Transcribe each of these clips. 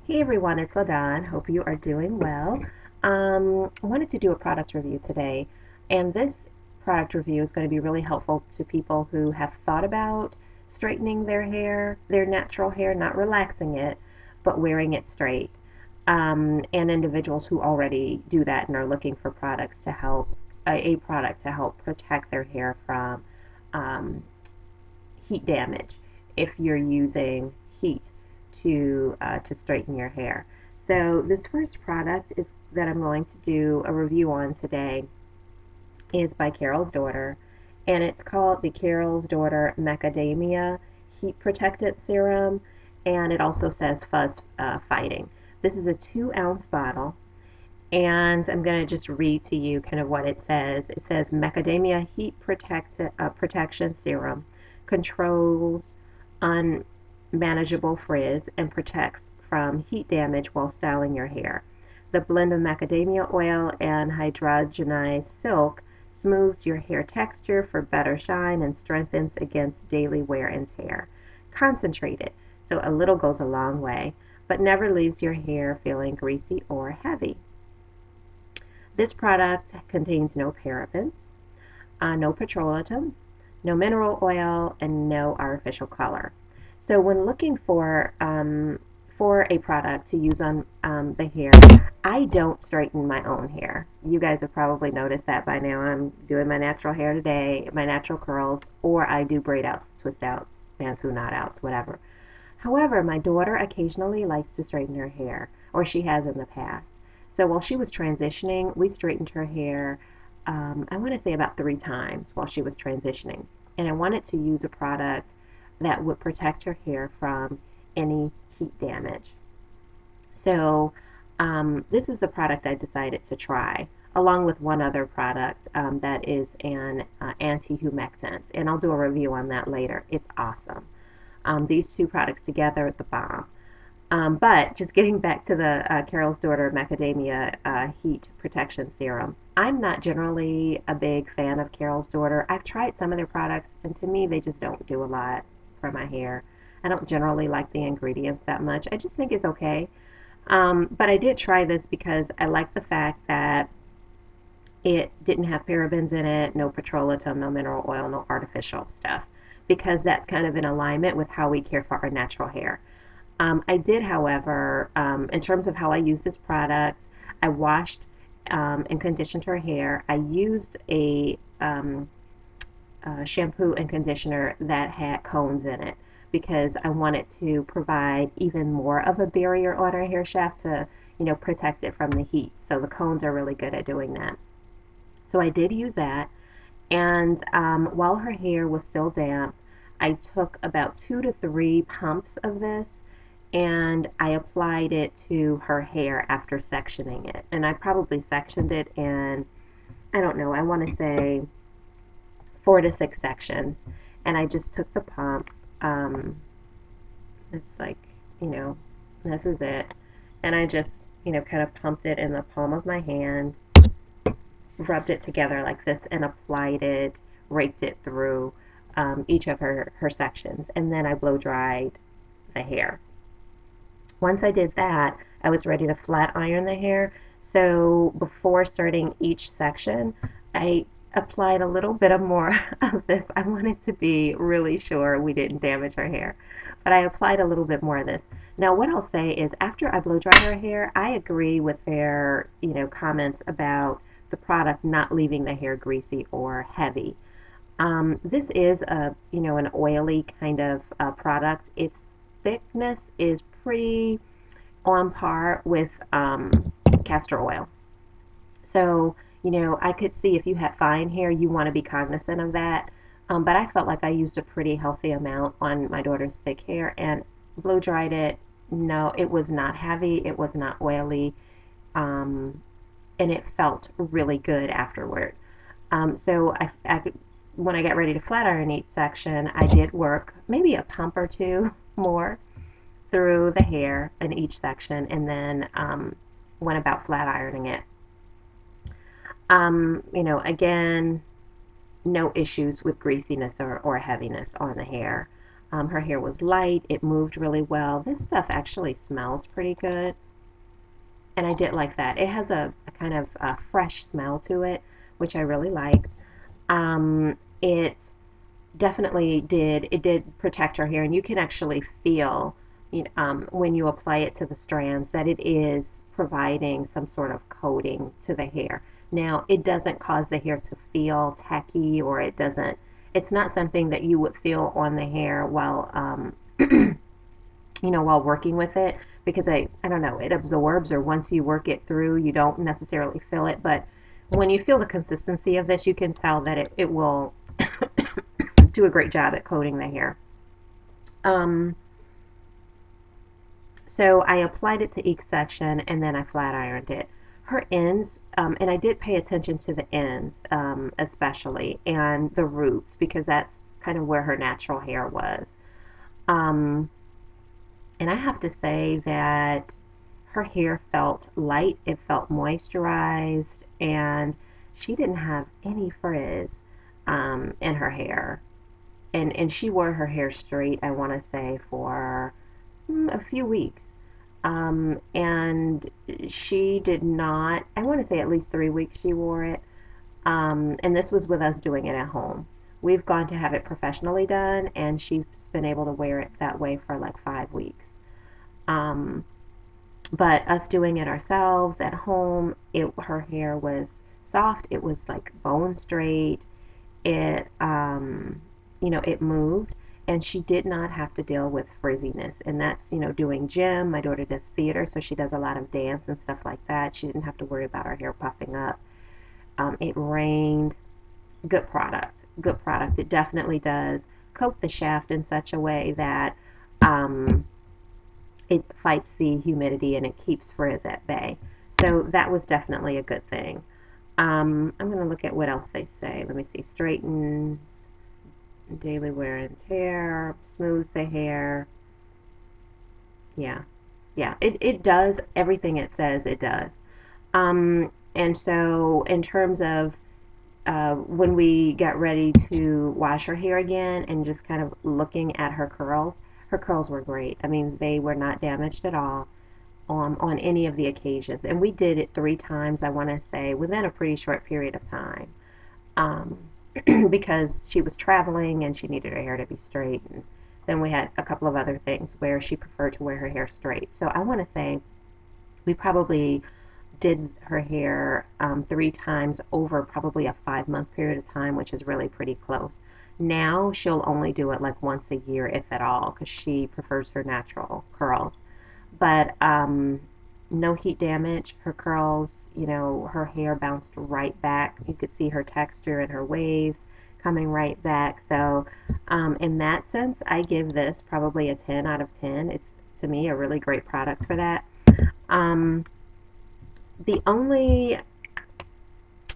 Hey everyone, it's LaDon. Hope you are doing well. I wanted to do a product review today, and this product review is going to be really helpful to people who have thought about straightening their hair, their natural hair, not relaxing it, but wearing it straight, and individuals who already do that and are looking for products to help, a product to help protect their hair from um, heat damage if you're using heat to straighten your hair. So this first product is that I'm going to do a review on today is by Carol's Daughter, and it's called the Carol's Daughter Macadamia Heat Protectant Serum, and it also says Fuzz Fighting. This is a 2-ounce bottle, and I'm going to just read to you kind of what it says. It says Macadamia Protection Serum controls unmanageable frizz and protects from heat damage while styling your hair. The blend of macadamia oil and hydrogenized silk smooths your hair texture for better shine and strengthens against daily wear and tear. Concentrated, so a little goes a long way, but never leaves your hair feeling greasy or heavy. This product contains no parabens, no petroleum, no mineral oil, and no artificial color. So when looking for a product to use on the hair, I don't straighten my own hair. You guys have probably noticed that by now. I'm doing my natural hair today, my natural curls, or I do braid outs, twist outs, bantu knot outs, whatever. However, my daughter occasionally likes to straighten her hair, or she has in the past. So while she was transitioning, we straightened her hair, I want to say about 3 times while she was transitioning. And I wanted to use a product that would protect her hair from any heat damage. So this is the product I decided to try, along with one other product that is an anti-humectant. And I'll do a review on that later. It's awesome. These two products together are the bomb. But just getting back to the Carol's Daughter Macadamia Heat Protection Serum, I'm not generally a big fan of Carol's Daughter. I've tried some of their products, and to me, they just don't do a lot for my hair. I don't generally like the ingredients that much. I just think it's okay. But I did try this because I like the fact that it didn't have parabens in it, no petroleum, no mineral oil, no artificial stuff, because that's kind of in alignment with how we care for our natural hair. I did, however, in terms of how I use this product, I washed and conditioned her hair. I used a shampoo and conditioner that had cones in it because I wanted to provide even more of a barrier on her hair shaft to, protect it from the heat. So the cones are really good at doing that. So I did use that. And while her hair was still damp, I took about 2 to 3 pumps of this and I applied it to her hair after sectioning it. And I probably sectioned it in, I don't know, I want to say 4 to 6 sections. And I just took the pump. It's like, you know, this is it. And I just, kind of pumped it in the palm of my hand, rubbed it together like this, and applied it, raked it through each of her sections. And then I blow dried the hair. Once I did that, I was ready to flat iron the hair. So before starting each section, I applied a little bit of more of this. I wanted to be really sure we didn't damage her hair, but I applied a little bit more of this. Now, what I'll say is after I blow dry her hair, I agree with their, comments about the product not leaving the hair greasy or heavy. This is an oily kind of product. Its thickness is pretty on par with castor oil. So, I could see if you have fine hair, you want to be cognizant of that. But I felt like I used a pretty healthy amount on my daughter's thick hair and blow dried it. No, it was not heavy. It was not oily. Um, and it felt really good afterward. So when I got ready to flat iron each section, I did work maybe a pump or two more through the hair in each section and then went about flat ironing it. Again, no issues with greasiness or heaviness on the hair. Her hair was light. It moved really well. This stuff actually smells pretty good, and I did like that. It has a kind of fresh smell to it, which I really liked. It definitely did protect her hair, and you can actually feel, when you apply it to the strands, that it is providing some sort of coating to the hair. Now, it doesn't cause the hair to feel tacky, or it's not something that you would feel on the hair while while working with it, because I don't know, it absorbs, or once you work it through, you don't necessarily feel it. But when you feel the consistency of this, you can tell that it will do a great job at coating the hair. Um, so I applied it to each section, and then I flat ironed it. Her ends, and I did pay attention to the ends, especially, and the roots, because that's kind of where her natural hair was. Um, and I have to say that her hair felt light, it felt moisturized, and she didn't have any frizz in her hair. And she wore her hair straight, I want to say, for a few weeks. And she did not, I want to say at least 3 weeks she wore it. And this was with us doing it at home. We've gone to have it professionally done, and she's been able to wear it that way for like 5 weeks. Um, but us doing it ourselves at home, her hair was soft. It was like bone straight. It it moved, and she did not have to deal with frizziness. And that's, doing gym. My daughter does theater, so she does a lot of dance and stuff like that. She didn't have to worry about her hair puffing up. It rained. Good product. Good product. It definitely does coat the shaft in such a way that um, it fights the humidity, and it keeps frizz at bay. So that was definitely a good thing. I'm going to look at what else they say. Let me see. Straightens, daily wear and tear, smooths the hair. Yeah, yeah. It does everything it says it does. And so, in terms of when we got ready to wash her hair again, and just kind of looking at her curls were great. I mean, they were not damaged at all on any of the occasions. And we did it 3 times, I want to say, within a pretty short period of time. Um, because she was traveling and she needed her hair to be straight. And then we had a couple of other things where she preferred to wear her hair straight. So I want to say we probably did her hair 3 times over probably a 5 month period of time, which is really pretty close. Now she'll only do it like once a year, if at all, because she prefers her natural curls. But no heat damage. Her curls, her hair bounced right back. You could see her texture and her waves coming right back. So, in that sense, I give this probably a 10 out of 10. It's, to me, a really great product for that. Um, the only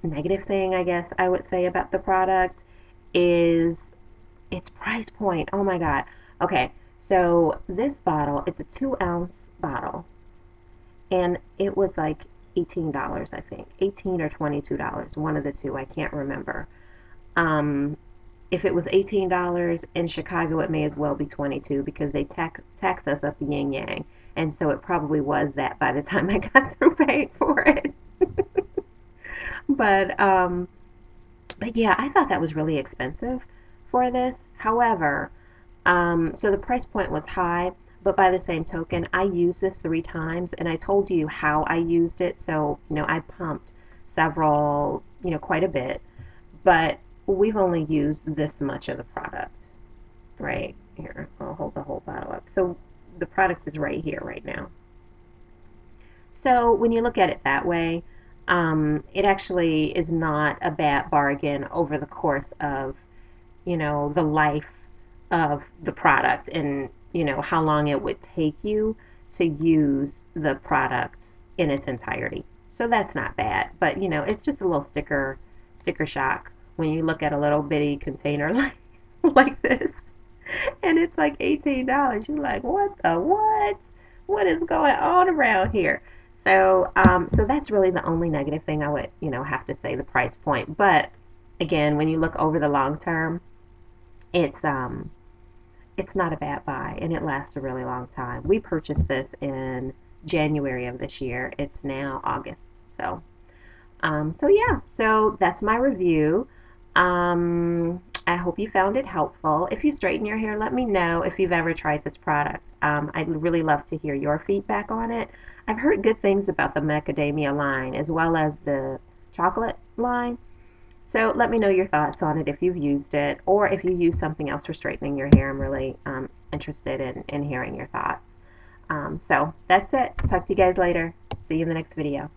negative thing, I guess, I would say about the product is its price point. Oh my God. Okay, so this bottle, it's a 2 ounce bottle, and it was like $18, I think, 18 or $22, one of the two. I can't remember. Um, if it was $18 in Chicago, it may as well be 22, because they tax us up the yin yang, and so it probably was that by the time I got through paying for it. But but yeah, I thought that was really expensive for this. However, so the price point was high, but by the same token, I used this 3 times, and I told you how I used it. So, I pumped several, quite a bit, but we've only used this much of the product. Right here, I'll hold the whole bottle up. So the product is right here, right now. So when you look at it that way, it actually is not a bad bargain over the course of, the life of the product, and, how long it would take you to use the product in its entirety. So that's not bad, but, it's just a little sticker shock when you look at a little bitty container like this, and it's like $18. You're like, what the what? What is going on around here? So that's really the only negative thing I would, have to say, the price point. But again, when you look over the long term, it's it's not a bad buy, and it lasts a really long time. We purchased this in January of this year. It's now August, so so yeah, so that's my review. I hope you found it helpful. If you straighten your hair, let me know if you've ever tried this product. I'd really love to hear your feedback on it. I've heard good things about the macadamia line as well as the chocolate line. So let me know your thoughts on it if you've used it or if you use something else for straightening your hair. I'm really interested in hearing your thoughts. So that's it. Talk to you guys later. See you in the next video.